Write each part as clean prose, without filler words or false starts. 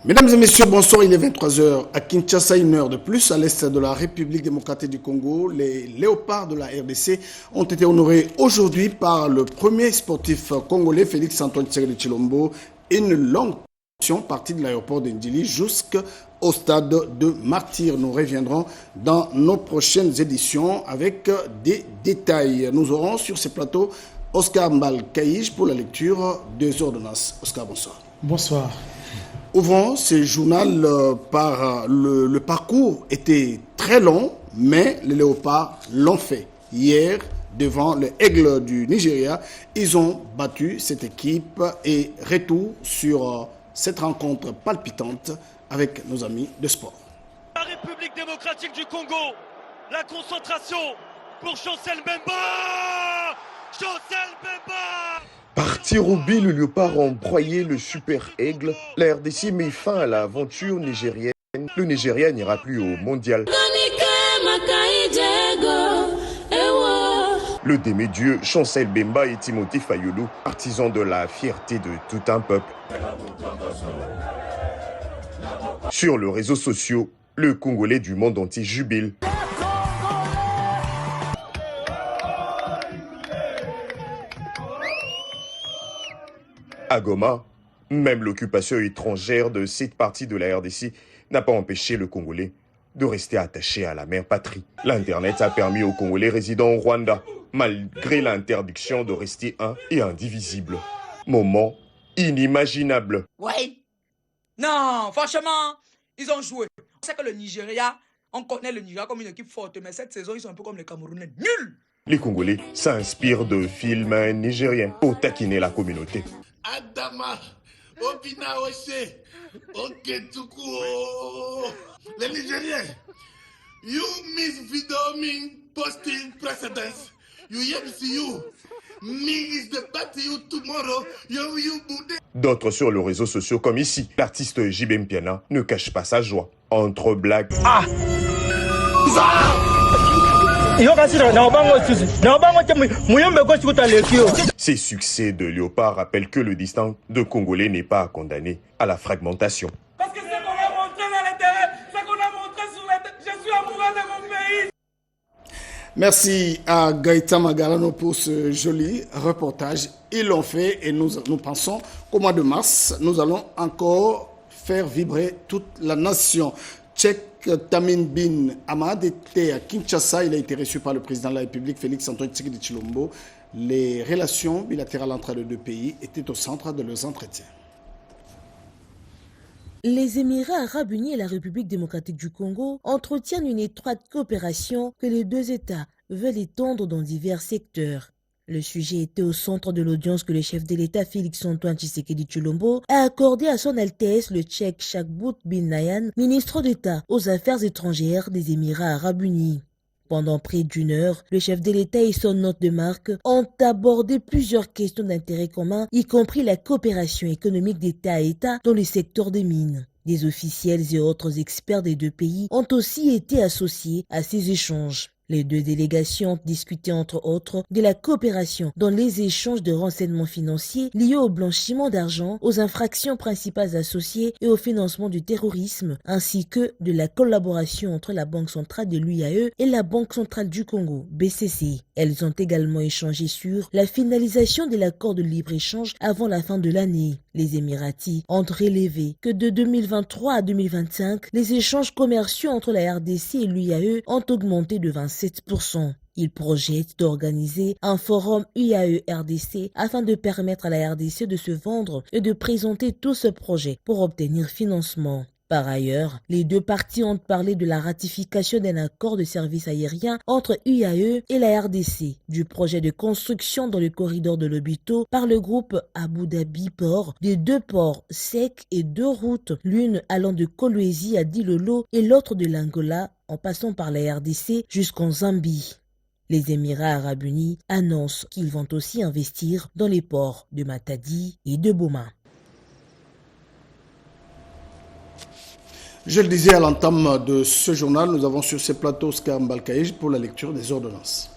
Mesdames et messieurs, bonsoir, il est 23 heures à Kinshasa, une heure de plus à l'est de la République démocratique du Congo. Les léopards de la RDC ont été honorés aujourd'hui par le premier sportif congolais, Félix Antoine Tshisekedi Tshilombo, une longue partie de l'aéroport d'Indili jusqu'au stade de Martyr. Nous reviendrons dans nos prochaines éditions avec des détails. Nous aurons sur ces plateaux Oscar Mbalkaïj pour la lecture des ordonnances. Oscar, bonsoir. Bonsoir. Ouvrons ce journal par le parcours était très long, mais les léopards l'ont fait. Hier, devant le Aigle du Nigeria, ils ont battu cette équipe et retour sur cette rencontre palpitante avec nos amis de sport. La République démocratique du Congo, la concentration pour Chancel Mbemba. Chancel Mbemba. Parti Roubi, le léopard ont broyé le super aigle. La RDC met fin à l'aventure nigérienne. Le Nigeria n'ira plus au mondial. Le démi-dieu Chancel Mbemba et Timothée Fayulu, artisans de la fierté de tout un peuple. Sur les réseaux sociaux, le Congolais du monde entier jubile. À Goma, même l'occupation étrangère de cette partie de la RDC n'a pas empêché le Congolais de rester attaché à la mère patrie. L'Internet a permis aux Congolais résidant au Rwanda, malgré l'interdiction de rester un et indivisible. Moment inimaginable. Oui. Non, franchement, ils ont joué. On sait que le Nigeria, on connaît le Nigeria comme une équipe forte, mais cette saison, ils sont un peu comme les Camerounais. Nuls. Les Congolais s'inspirent de films nigériens pour taquiner la communauté. Adama, Obina Oshe, Oketuku, les Nigériens, you miss videoming posting precedence. You yet see you. Me is the party you tomorrow. You boude. D'autres sur les réseaux sociaux comme ici. L'artiste JB Mpiana ne cache pas sa joie. Entre blagues. Ces succès de léopard rappellent que le destin de Congolais n'est pas condamné à la fragmentation. Parce que c'est qu'on a montré dans les terrains, c'est qu'on a montré sur les terrains. Je suis amoureux de mon pays. Merci à Gaïta Magalano pour ce joli reportage. Ils l'ont fait et nous pensons qu'au mois de mars, nous allons encore faire vibrer toute la nation. Tchèque Tamin Bin Ahmad était à Kinshasa. Il a été reçu par le président de la République, Félix Antoine Tshisekedi Tshilombo. Les relations bilatérales entre les deux pays étaient au centre de leurs entretiens. Les Émirats arabes unis et la République démocratique du Congo entretiennent une étroite coopération que les deux États veulent étendre dans divers secteurs. Le sujet était au centre de l'audience que le chef de l'État Félix-Antoine Tshisekedi Tshilombo a accordé à son Altesse le Tchèque Chakbout Bin Nayan, ministre d'État aux Affaires étrangères des Émirats arabes unis. Pendant près d'une heure, le chef de l'État et son hôte de marque ont abordé plusieurs questions d'intérêt commun, y compris la coopération économique d'État à État dans le secteur des mines. Des officiels et autres experts des deux pays ont aussi été associés à ces échanges. Les deux délégations ont discuté entre autres de la coopération dans les échanges de renseignements financiers liés au blanchiment d'argent, aux infractions principales associées et au financement du terrorisme, ainsi que de la collaboration entre la Banque centrale de l'UAE et la Banque centrale du Congo, BCC. Elles ont également échangé sur la finalisation de l'accord de libre-échange avant la fin de l'année. Les Émiratis ont relevé que de 2023 à 2025, les échanges commerciaux entre la RDC et l'UAE ont augmenté de 27%. Ils projettent d'organiser un forum UAE-RDC afin de permettre à la RDC de se vendre et de présenter tout ce projet pour obtenir financement. Par ailleurs, les deux parties ont parlé de la ratification d'un accord de service aérien entre UAE et la RDC, du projet de construction dans le corridor de l'Obito par le groupe Abu Dhabi Port, des deux ports secs et deux routes, l'une allant de Kolwezi à Dilolo et l'autre de l'Angola en passant par la RDC jusqu'en Zambie. Les Émirats arabes unis annoncent qu'ils vont aussi investir dans les ports de Matadi et de Boma. Je le disais à l'entame de ce journal, nous avons sur ces plateaux Oscar Mbalkaïj pour la lecture des ordonnances.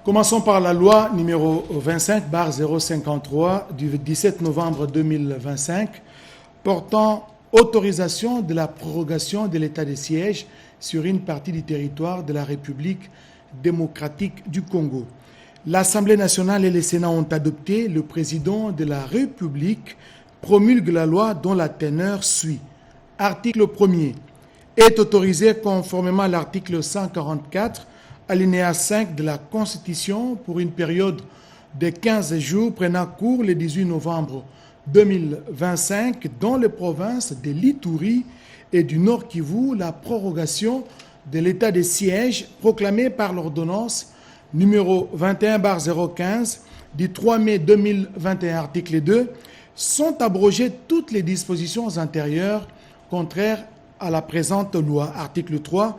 Commençons par la loi numéro 25/053 du 17 novembre 2025 portant Autorisation de la prorogation de l'état de siège sur une partie du territoire de la République démocratique du Congo. L'Assemblée nationale et le Sénat ont adopté. Le président de la République promulgue la loi dont la teneur suit. Article 1er. Est autorisé conformément à l'article 144, alinéa 5 de la Constitution pour une période de 15 jours prenant cours le 18 novembre 2025 dans les provinces de l'Ituri et du Nord Kivu, la prorogation de l'état de siège proclamé par l'ordonnance numéro 21/015 du 3 mai 2021, article 2, sont abrogées toutes les dispositions antérieures contraires à la présente loi. Article 3.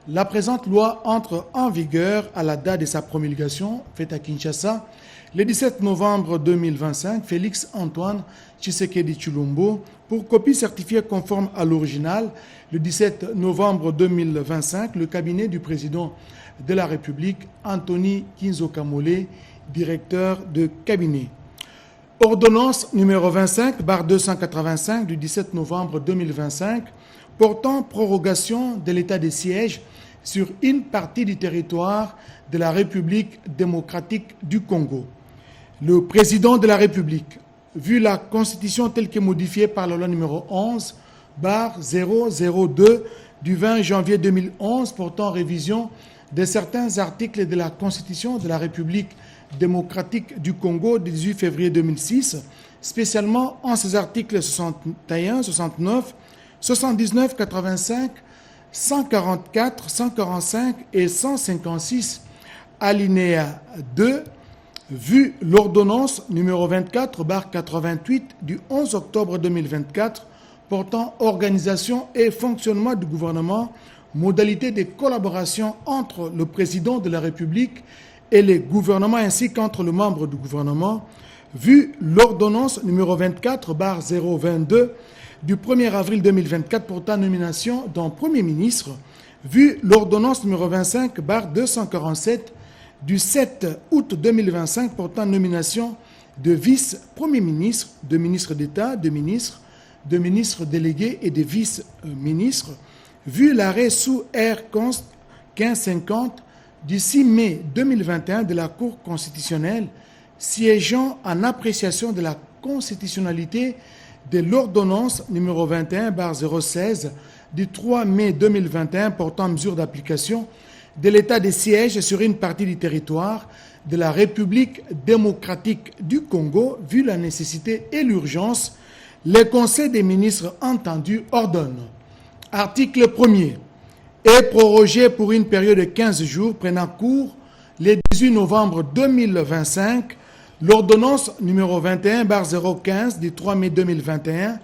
La présente loi entre en vigueur à la date de sa promulgation, faite à Kinshasa, le 17 novembre 2025, Félix Antoine Tshisekedi Tshilombo, pour copie certifiée conforme à l'original, le 17 novembre 2025, le cabinet du président de la République, Anthony Kinzokamole, directeur de cabinet. Ordonnance numéro 25/285 du 17 novembre 2025, portant prorogation de l'état de siège sur une partie du territoire de la République démocratique du Congo. Le président de la République, vu la Constitution telle que modifiée par la loi numéro 11/002 du 20 janvier 2011 portant révision de certains articles de la Constitution de la République démocratique du Congo du 18 février 2006, spécialement en ses articles 61, 69, 79, 85, 144, 145 et 156, alinéa 2, vu l'ordonnance numéro 24/88 du 11 octobre 2024 portant organisation et fonctionnement du gouvernement, modalités de collaboration entre le président de la République et les gouvernements ainsi qu'entre les membres du gouvernement, vu l'ordonnance numéro 24/022 du 1er avril 2024 portant nomination d'un Premier ministre, vu l'ordonnance numéro 25/247 du 7 août 2025 portant nomination de vice-premier ministre, de ministre d'État, de ministres délégués et de vice-ministres, vu l'arrêt sous R. Const 1550 du 6 mai 2021 de la Cour constitutionnelle siégeant en appréciation de la constitutionnalité de l'ordonnance numéro 21/016 du 3 mai 2021 portant mesure d'application de l'état de siège sur une partie du territoire de la République démocratique du Congo, vu la nécessité et l'urgence, le Conseil des ministres entendu ordonne. Article 1er. Est prorogé pour une période de 15 jours prenant cours le 18 novembre 2025 l'ordonnance numéro 21/015 du 3 mai 2021,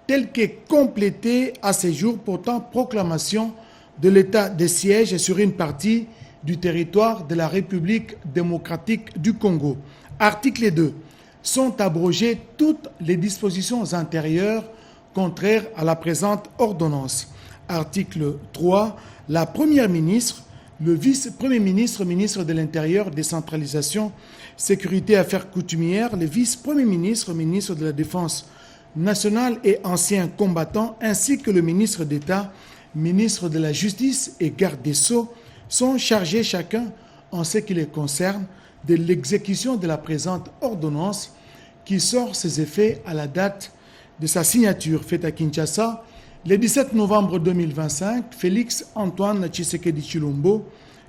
telle qu'est complétée à ce jour portant proclamation de l'état de siège sur une partie du territoire de la République démocratique du Congo. Article 2. Sont abrogées toutes les dispositions antérieures contraires à la présente ordonnance. Article 3. La Première ministre, le vice-premier ministre, ministre de l'Intérieur, décentralisation, sécurité et affaires coutumières, le vice-premier ministre, ministre de la Défense nationale et ancien combattant, ainsi que le ministre d'État, ministre de la Justice et garde des Sceaux, sont chargés chacun, en ce qui les concerne, de l'exécution de la présente ordonnance qui sort ses effets à la date de sa signature faite à Kinshasa, le 17 novembre 2025, Félix Antoine Tshisekedi Tshilombo,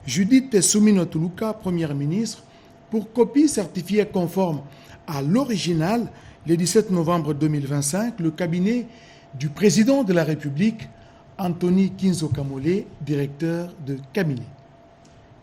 Judith Soumino Tuluka, Première ministre, pour copie certifiée conforme à l'original, le 17 novembre 2025, le cabinet du président de la République, Anthony Kinzokamole, directeur de cabinet.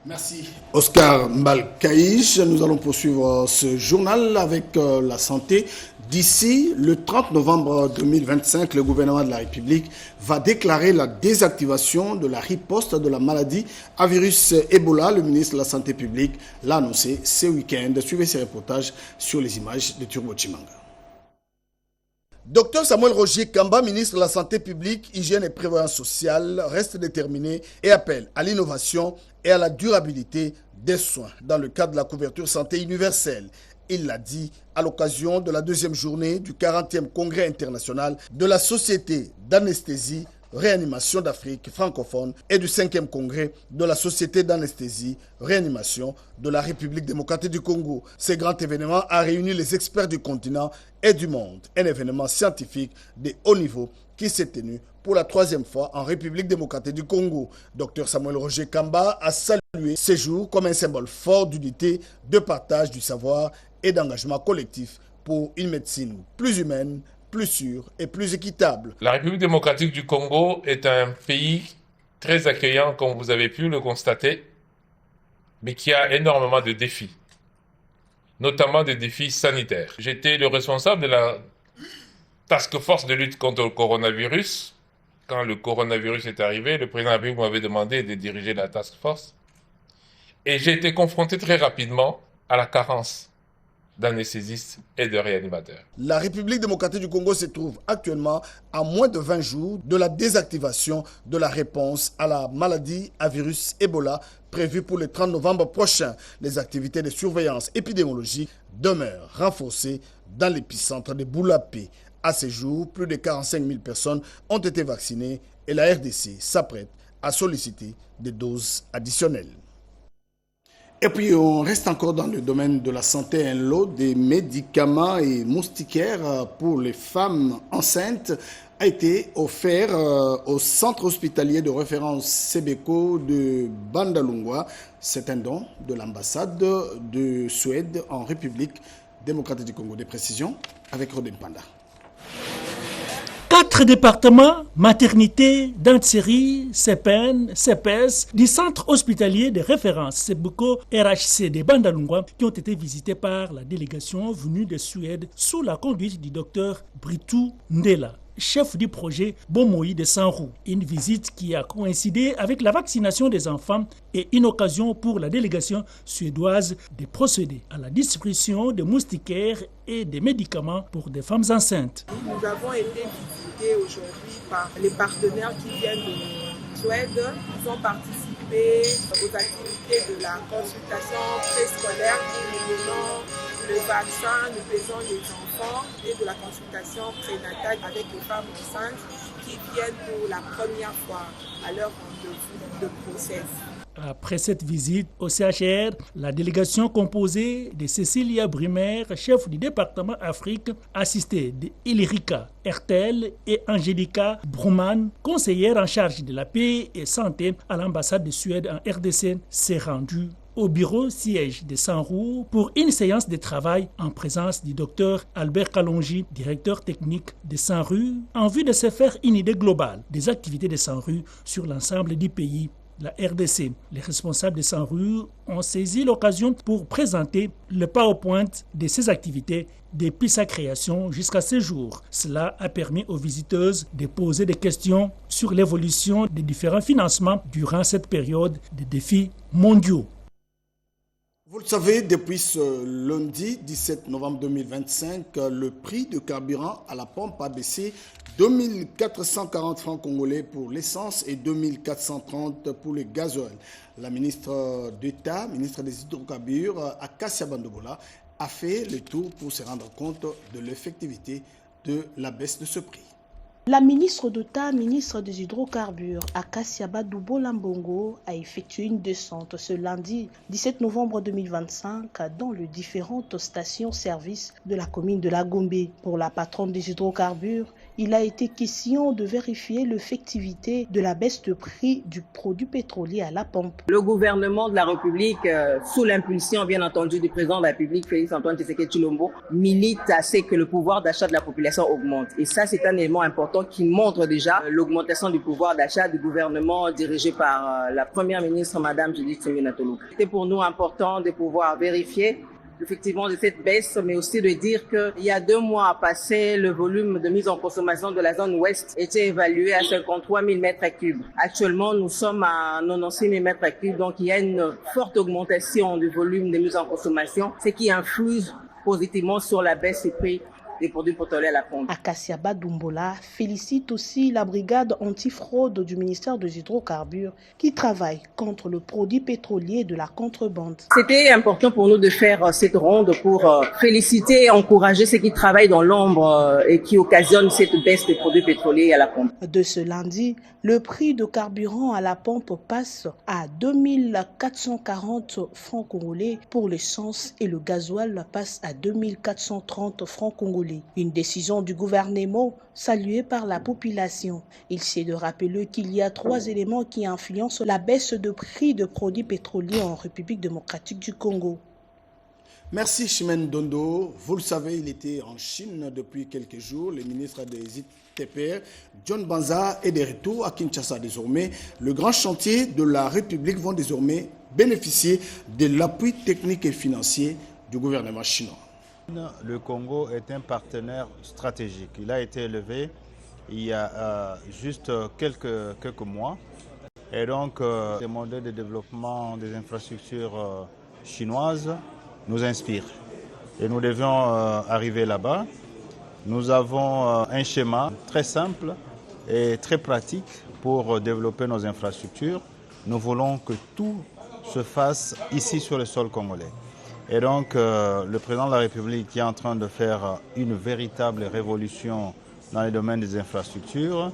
Merci Oscar Mbalkaïch. Nous allons poursuivre ce journal avec la santé. D'ici le 30 novembre 2025, le gouvernement de la République va déclarer la désactivation de la riposte de la maladie à virus Ebola. Le ministre de la Santé publique l'a annoncé ce week-end. Suivez ces reportages sur les images de Turbo Chimanga. Docteur Samuel Roger Kamba, ministre de la Santé publique, Hygiène et Prévoyance sociale, reste déterminé et appelle à l'innovation et à la durabilité des soins dans le cadre de la couverture santé universelle. Il l'a dit à l'occasion de la deuxième journée du 40e congrès international de la Société d'anesthésie réanimation d'Afrique francophone et du 5e congrès de la Société d'anesthésie réanimation de la République démocratique du Congo. Ce grand événement a réuni les experts du continent et du monde. Un événement scientifique de haut niveau qui s'est tenu pour la 3e fois en République démocratique du Congo. Dr Samuel Roger Kamba a salué ces jours comme un symbole fort d'unité, de partage du savoir et d'engagement collectif pour une médecine plus humaine, plus sûre et plus équitable. La République démocratique du Congo est un pays très accueillant, comme vous avez pu le constater, mais qui a énormément de défis, notamment des défis sanitaires. J'étais le responsable de la task force de lutte contre le coronavirus. Quand le coronavirus est arrivé, le président de la République m'avait demandé de diriger la task force. Et j'ai été confronté très rapidement à la carence d'anesthésistes et de réanimateurs. La République démocratique du Congo se trouve actuellement à moins de 20 jours de la désactivation de la réponse à la maladie à virus Ebola prévue pour le 30 novembre prochain. Les activités de surveillance épidémiologique demeurent renforcées dans l'épicentre de Boulapé. À ce jour, plus de 45 000 personnes ont été vaccinées et la RDC s'apprête à solliciter des doses additionnelles. Et puis, on reste encore dans le domaine de la santé. Un lot de médicaments et moustiquaires pour les femmes enceintes a été offert au centre hospitalier de référence Sebeko de Bandalungwa. C'est un don de l'ambassade de Suède en République démocratique du Congo. Des précisions avec Rodin Panda. 4 départements, maternité, dentisterie, CEPEN, CEPES, du centre hospitalier de référence Sebeko RHC de Bandalungwa qui ont été visités par la délégation venue de Suède sous la conduite du docteur Britou Ndela, chef du projet Bomoi de Sanrou. Une visite qui a coïncidé avec la vaccination des enfants et une occasion pour la délégation suédoise de procéder à la distribution de moustiquaires et des médicaments pour des femmes enceintes. Nous avons été visités aujourd'hui par les partenaires qui viennent de Suède. Ils ont participé aux activités de la consultation préscolaire. Nous donnons le vaccin, nous faisons les enfants et de la consultation prénatale avec les femmes enceintes qui viennent pour la première fois à leur rendez-vous de grossesse. Après cette visite au CHR, la délégation composée de Cécilia Brimer, chef du département Afrique, assistée d'Ilrika Hertel et Angelica Bruman, conseillère en charge de la paix et santé à l'ambassade de Suède en RDC, s'est rendue au bureau siège de Sanrou pour une séance de travail en présence du docteur Albert Kalonji, directeur technique de Sanrou, en vue de se faire une idée globale des activités de Sanrou sur l'ensemble du pays. La RDC, les responsables de Sanrou ont saisi l'occasion pour présenter le PowerPoint de ces activités depuis sa création jusqu'à ce jour. Cela a permis aux visiteuses de poser des questions sur l'évolution des différents financements durant cette période de défis mondiaux. Vous le savez, depuis ce lundi 17 novembre 2025, le prix de carburant à la pompe a baissé 2440 francs congolais pour l'essence et 2430 pour le gasoil. La ministre d'État, ministre des Hydrocarbures, Akassia Bandobola, a fait le tour pour se rendre compte de l'effectivité de la baisse de ce prix. La ministre d'État, ministre des Hydrocarbures, Akassia Bandobola Mbongo, a effectué une descente ce lundi 17 novembre 2025 dans les différentes stations-service de la commune de la Gombe. Pour la patronne des hydrocarbures, il a été question de vérifier l'effectivité de la baisse de prix du produit pétrolier à la pompe. Le gouvernement de la République, sous l'impulsion bien entendu du président de la République, Félix Antoine Tshisekedi Tshilombo, milite à ce que le pouvoir d'achat de la population augmente. Et ça, c'est un élément important qui montre déjà l'augmentation du pouvoir d'achat du gouvernement dirigé par la première ministre, Madame Judith Suminwa Toloka. C'était pour nous important de pouvoir vérifier effectivement de cette baisse, mais aussi de dire qu'il y a 2 mois passés, le volume de mise en consommation de la zone ouest était évalué à 53 000 m3. Actuellement, nous sommes à 96 000 m3, donc il y a une forte augmentation du volume de mise en consommation, ce qui influe positivement sur la baisse des prix des produits pétroliers à la pompe. Akassia Badumbola félicite aussi la brigade antifraude du ministère des Hydrocarbures qui travaille contre le produit pétrolier de la contrebande. C'était important pour nous de faire cette ronde pour féliciter et encourager ceux qui travaillent dans l'ombre et qui occasionnent cette baisse des produits pétroliers à la pompe. De ce lundi, le prix de carburant à la pompe passe à 2440 francs congolais pour l'essence et le gasoil passe à 2430 francs congolais. Une décision du gouvernement saluée par la population. Il s'est de rappeler qu'il y a 3 éléments qui influencent la baisse de prix de produits pétroliers en République démocratique du Congo. Merci Chimène Dondo. Vous le savez, il était en Chine depuis quelques jours. Le ministre des ITPR, John Banza, est de retour à Kinshasa désormais. Le grand chantier de la République vont désormais bénéficier de l'appui technique et financier du gouvernement chinois. Le Congo est un partenaire stratégique. Il a été élevé il y a juste quelques mois. Et donc, les modèles de développement des infrastructures chinoises nous inspirent. Et nous devions arriver là-bas. Nous avons un schéma très simple et très pratique pour développer nos infrastructures. Nous voulons que tout se fasse ici sur le sol congolais. Et donc, le président de la République est en train de faire une véritable révolution dans les domaines des infrastructures,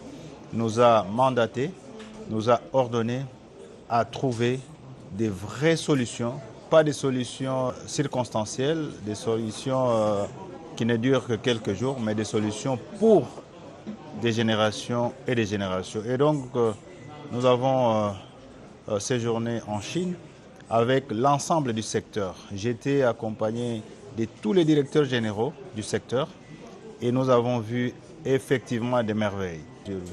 nous a mandaté, nous a ordonné à trouver des vraies solutions, pas des solutions circonstancielles, des solutions qui ne durent que quelques jours, mais des solutions pour des générations et des générations. Et donc, nous avons séjourné en Chine avec l'ensemble du secteur. J'ai été accompagné de tous les directeurs généraux du secteur et nous avons vu effectivement des merveilles.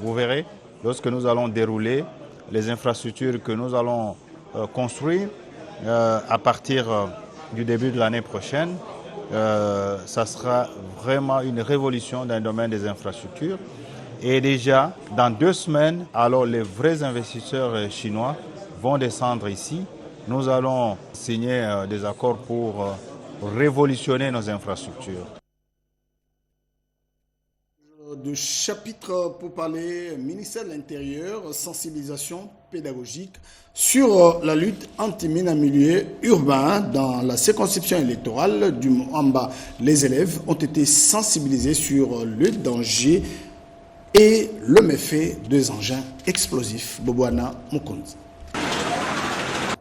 Vous verrez, lorsque nous allons dérouler les infrastructures que nous allons construire à partir du début de l'année prochaine, ça sera vraiment une révolution dans le domaine des infrastructures. Et déjà, dans 2 semaines, alors les vrais investisseurs chinois vont descendre ici. Nous allons signer des accords pour révolutionner nos infrastructures. De chapitre pour parler ministère de l'Intérieur, sensibilisation pédagogique sur la lutte anti-mine en milieu urbain dans la circonscription électorale du Moamba. Les élèves ont été sensibilisés sur le danger et le méfait des engins explosifs. Boboana Mukonzi.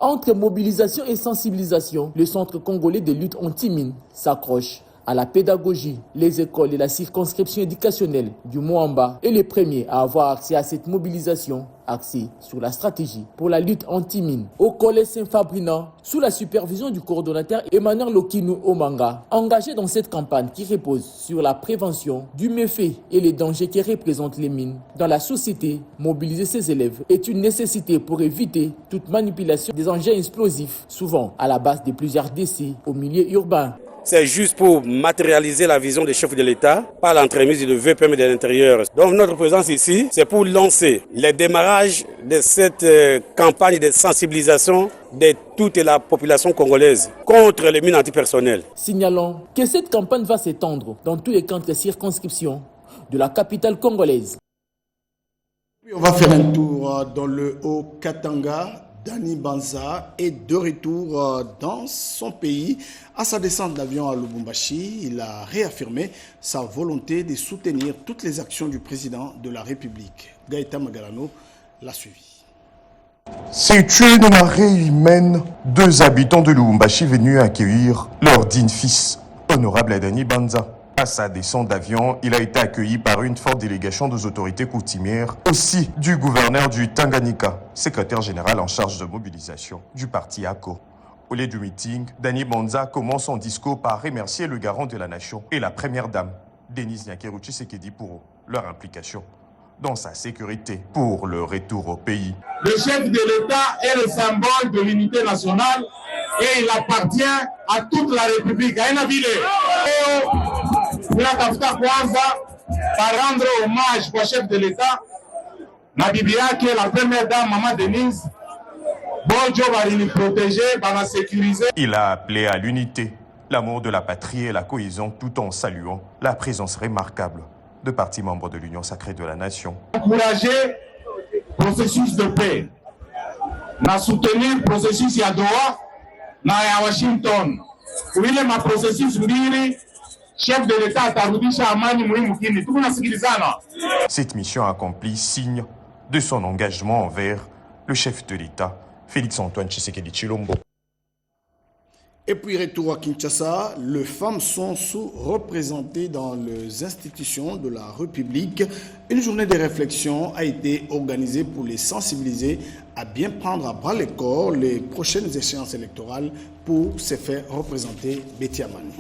Entre mobilisation et sensibilisation, le Centre congolais de lutte anti-mine s'accroche à la pédagogie. Les écoles et la circonscription éducationnelle du Moamba est le premier à avoir accès à cette mobilisation axée sur la stratégie pour la lutte anti-mine. Au collège Saint-Fabrinan, sous la supervision du coordonnateur Emmanuel Lokinu Omanga, engagé dans cette campagne qui repose sur la prévention du méfait et les dangers que représentent les mines dans la société, mobiliser ses élèves est une nécessité pour éviter toute manipulation des engins explosifs, souvent à la base de plusieurs décès au milieu urbain. C'est juste pour matérialiser la vision des chefs de l'État par l'entremise du VPM de l'Intérieur. Donc notre présence ici, c'est pour lancer le démarrage de cette campagne de sensibilisation de toute la population congolaise contre les mines antipersonnelles. Signalons que cette campagne va s'étendre dans tous les camps de circonscription de la capitale congolaise. On va faire un tour dans le Haut-Katanga. Dani Banza est de retour dans son pays. À sa descente d'avion à Lubumbashi, il a réaffirmé sa volonté de soutenir toutes les actions du président de la République. Gaëtan Magalano l'a suivi. Situés dans marée humaine, 2 habitants de Lubumbashi venus accueillir leur digne fils, honorable Dani Banza. À sa descente d'avion, il a été accueilli par une forte délégation des autorités coutumières, aussi du gouverneur du Tanganyika, secrétaire général en charge de mobilisation du parti ACO. Au lieu du meeting, Dani Banza commence son discours par remercier le garant de la nation et la première dame, Denise Nyakeru Tshisekedi, pour leur implication dans sa sécurité pour le retour au pays. Le chef de l'État est le symbole de l'unité nationale et il appartient à toute la République. Tunatafuta kwanza par rendre hommage au chef de l'État na bibi yake la première dame Maman Denise. Bonjour, va nous protéger, va nous sécuriser. Il a appelé à l'unité l'amour de la patrie et la cohésion tout en saluant la présence remarquable de partis membres de l'Union sacrée de la nation. Encourager le processus de paix, soutenir le processus à Doha, à Washington. Oui, le processus chef de l'État atarudisha amani muhimu kini. Tunasikilizana. Cette mission accomplie signe de son engagement envers le chef de l'État, Félix-Antoine Tshisekedi Tshilombo. Et puis retour à Kinshasa, les femmes sont sous-représentées dans les institutions de la République. Une journée de réflexion a été organisée pour les sensibiliser à bien prendre à bras le corps les prochaines échéances électorales pour se faire représenter Betty Amani.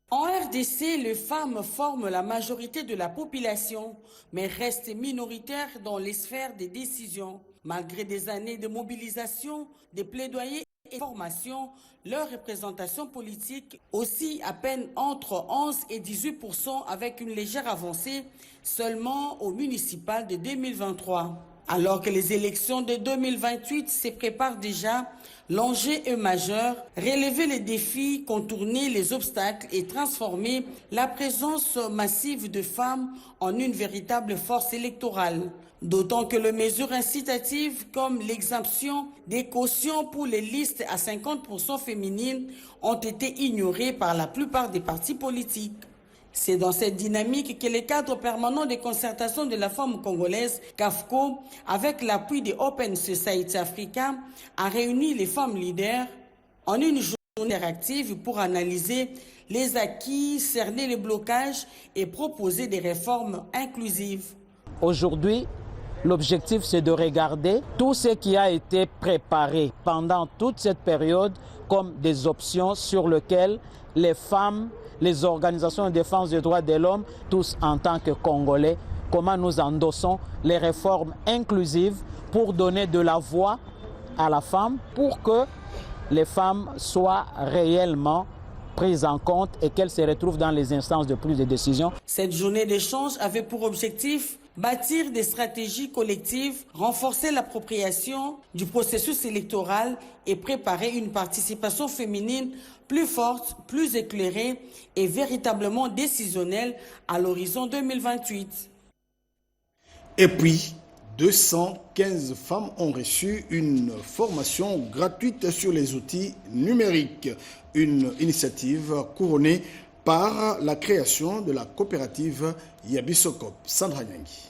En RDC, les femmes forment la majorité de la population, mais restent minoritaires dans les sphères des décisions. Malgré des années de mobilisation, des plaidoyers et formations, leur représentation politique aussi à peine entre 11 et 18% avec une légère avancée seulement au municipal de 2023. Alors que les élections de 2028 se préparent déjà, l'enjeu est majeur, relever les défis, contourner les obstacles et transformer la présence massive de femmes en une véritable force électorale. D'autant que les mesures incitatives comme l'exemption des cautions pour les listes à 50% féminines ont été ignorées par la plupart des partis politiques. C'est dans cette dynamique que le cadre permanent de concertation de la femme congolaise, CAFCO, avec l'appui de Open Society Africa, a réuni les femmes leaders en une journée interactive pour analyser les acquis, cerner les blocages et proposer des réformes inclusives. Aujourd'hui, l'objectif, c'est de regarder tout ce qui a été préparé pendant toute cette période comme des options sur lesquelles les femmes, les organisations de défense des droits de l'homme, tous en tant que Congolais, comment nous endossons les réformes inclusives pour donner de la voix à la femme, pour que les femmes soient réellement prises en compte et qu'elles se retrouvent dans les instances de prise de décision. Cette journée d'échange avait pour objectif bâtir des stratégies collectives, renforcer l'appropriation du processus électoral et préparer une participation féminine plus forte, plus éclairée et véritablement décisionnelle à l'horizon 2028. Et puis, 215 femmes ont reçu une formation gratuite sur les outils numériques, une initiative couronnée par la création de la coopérative Yabisokop. Sandra Nyangi.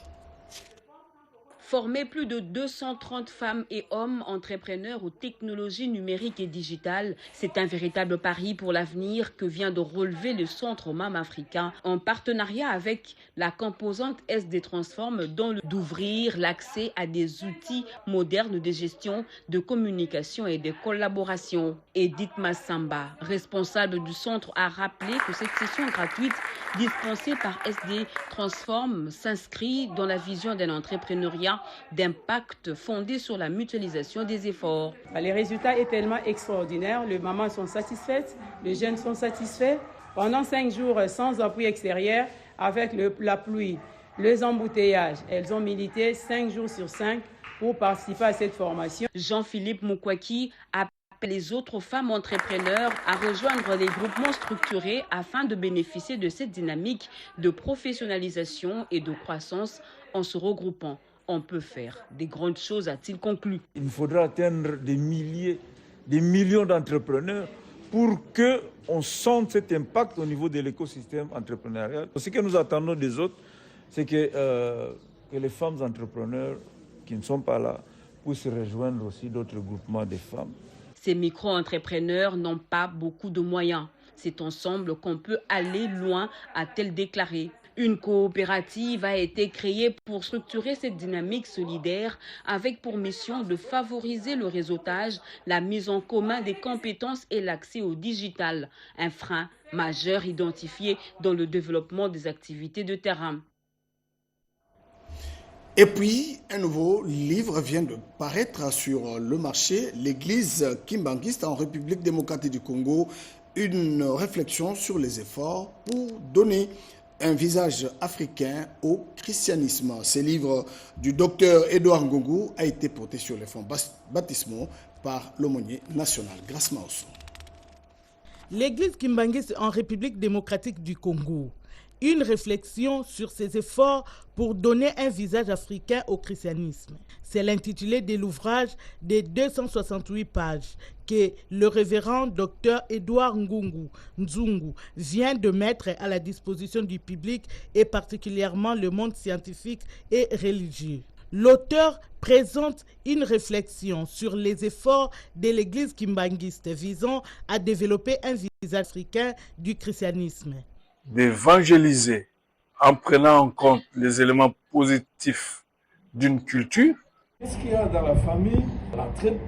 Former plus de 230 femmes et hommes entrepreneurs aux technologies numériques et digitales, c'est un véritable pari pour l'avenir que vient de relever le Centre MAM africain en partenariat avec la composante SD Transform d'ouvrir l'accès à des outils modernes de gestion, de communication et de collaboration. Edith Massamba, responsable du centre, a rappelé que cette session gratuite dispensée par SD Transform s'inscrit dans la vision d'un entrepreneuriat d'impact fondé sur la mutualisation des efforts. Les résultats sont tellement extraordinaires, les mamans sont satisfaites, les jeunes sont satisfaits. Pendant 5 jours sans appui extérieur, avec la pluie, les embouteillages, elles ont milité 5 jours sur 5 pour participer à cette formation. Jean-Philippe Moukwaki appelle les autres femmes entrepreneurs à rejoindre les groupements structurés afin de bénéficier de cette dynamique de professionnalisation et de croissance en se regroupant. On peut faire des grandes choses, a-t-il conclu. Il faudra atteindre des millions d'entrepreneurs pour qu'on sente cet impact au niveau de l'écosystème entrepreneurial. Ce que nous attendons des autres, c'est que les femmes entrepreneurs qui ne sont pas là puissent rejoindre aussi d'autres groupements de femmes. Ces micro-entrepreneurs n'ont pas beaucoup de moyens. C'est ensemble qu'on peut aller loin, a-t-elle déclaré. Une coopérative a été créée pour structurer cette dynamique solidaire avec pour mission de favoriser le réseautage, la mise en commun des compétences et l'accès au digital, un frein majeur identifié dans le développement des activités de terrain. Et puis, un nouveau livre vient de paraître sur le marché, l'église kimbanguiste en République démocratique du Congo, une réflexion sur les efforts pour donner un visage africain au christianisme. Ce livre du docteur Edouard Ngongou a été porté sur les fonds baptismaux par l'aumônier national Grace Maosso. L'église kimbangiste en République démocratique du Congo. Une réflexion sur ses efforts pour donner un visage africain au christianisme. C'est l'intitulé de l'ouvrage des 268 pages que le révérend Dr Edouard Nzungu vient de mettre à la disposition du public et particulièrement le monde scientifique et religieux. L'auteur présente une réflexion sur les efforts de l'église kimbangiste visant à développer un visage africain du christianisme. D'évangéliser en prenant en compte les éléments positifs d'une culture. Qu'est-ce qu'il y a dans la famille? L'entraide,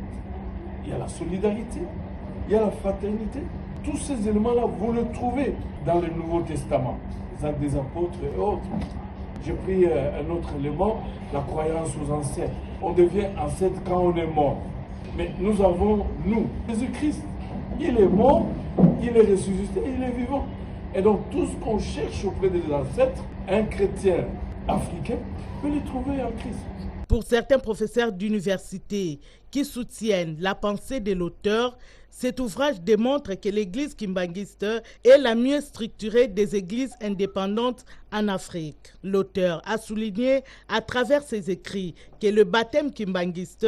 il y a la solidarité, il y a la fraternité. Tous ces éléments-là, vous les trouvez dans le Nouveau Testament, les actes des apôtres et autres. J'ai pris un autre élément, la croyance aux ancêtres. On devient ancêtre quand on est mort. Mais nous avons, nous, Jésus-Christ. Il est mort, il est ressuscité, il est vivant. Et donc tout ce qu'on cherche auprès des ancêtres, un chrétien africain peut les trouver en Christ. Pour certains professeurs d'université qui soutiennent la pensée de l'auteur, cet ouvrage démontre que l'église kimbangiste est la mieux structurée des églises indépendantes en Afrique. L'auteur a souligné à travers ses écrits que le baptême kimbangiste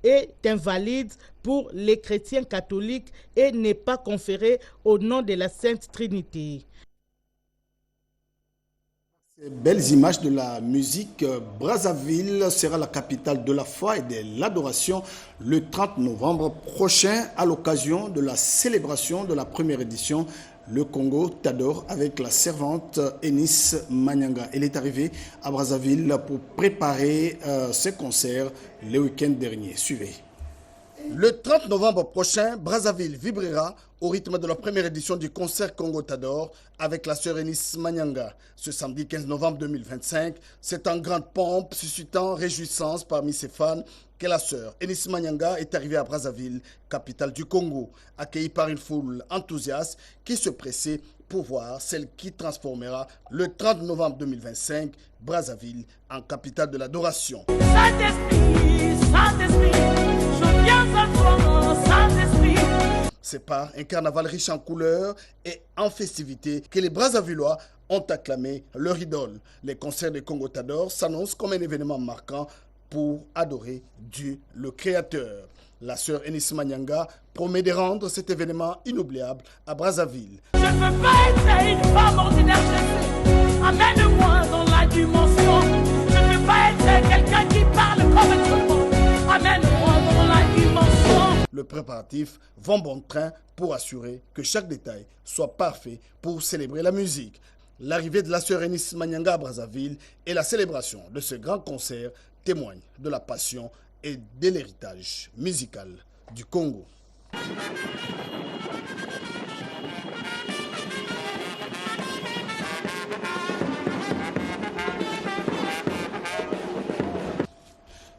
est invalide pour les chrétiens catholiques et n'est pas conféré au nom de la Sainte Trinité. Ces belles images de la musique, Brazzaville sera la capitale de la foi et de l'adoration le 30 novembre prochain à l'occasion de la célébration de la première édition Le Congo t'adore avec la servante Enis Manyanga. Elle est arrivée à Brazzaville pour préparer ses concerts le week-end dernier. Suivez. Le 30 novembre prochain, Brazzaville vibrera au rythme de la première édition du concert Congo t'adore avec la sœur Enis Manyanga. Ce samedi 15 novembre 2025, c'est en grande pompe, suscitant réjouissance parmi ses fans, que la sœur Enis Manyanga est arrivée à Brazzaville, capitale du Congo, accueillie par une foule enthousiaste qui se pressait pour voir celle qui transformera le 30 novembre 2025 Brazzaville en capitale de l'adoration. C'est par un carnaval riche en couleurs et en festivités que les Brazzavillois ont acclamé leur idole. Les concerts de Congo t'adore s'annoncent comme un événement marquant pour adorer Dieu le Créateur. La sœur Enis Manyanga promet de rendre cet événement inoubliable à Brazzaville. Je ne veux pas être une femme ordinaire, Jésus. Amène-moi dans la dimension. Je ne veux pas être quelqu'un qui parle comme tout le monde. Amène-moi dans la dimension. Le préparatif vont bon train pour assurer que chaque détail soit parfait pour célébrer la musique. L'arrivée de la sœur Enis Manyanga à Brazzaville et la célébration de ce grand concert témoignent de la passion et de l'héritage musical du Congo.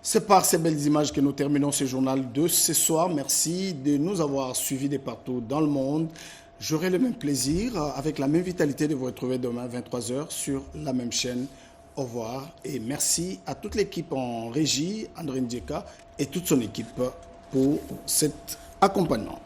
C'est par ces belles images que nous terminons ce journal de ce soir. Merci de nous avoir suivis de partout dans le monde. J'aurai le même plaisir, avec la même vitalité, de vous retrouver demain 23h sur la même chaîne. Au revoir et merci à toute l'équipe en régie, André Ndjeka et toute son équipe pour cet accompagnement.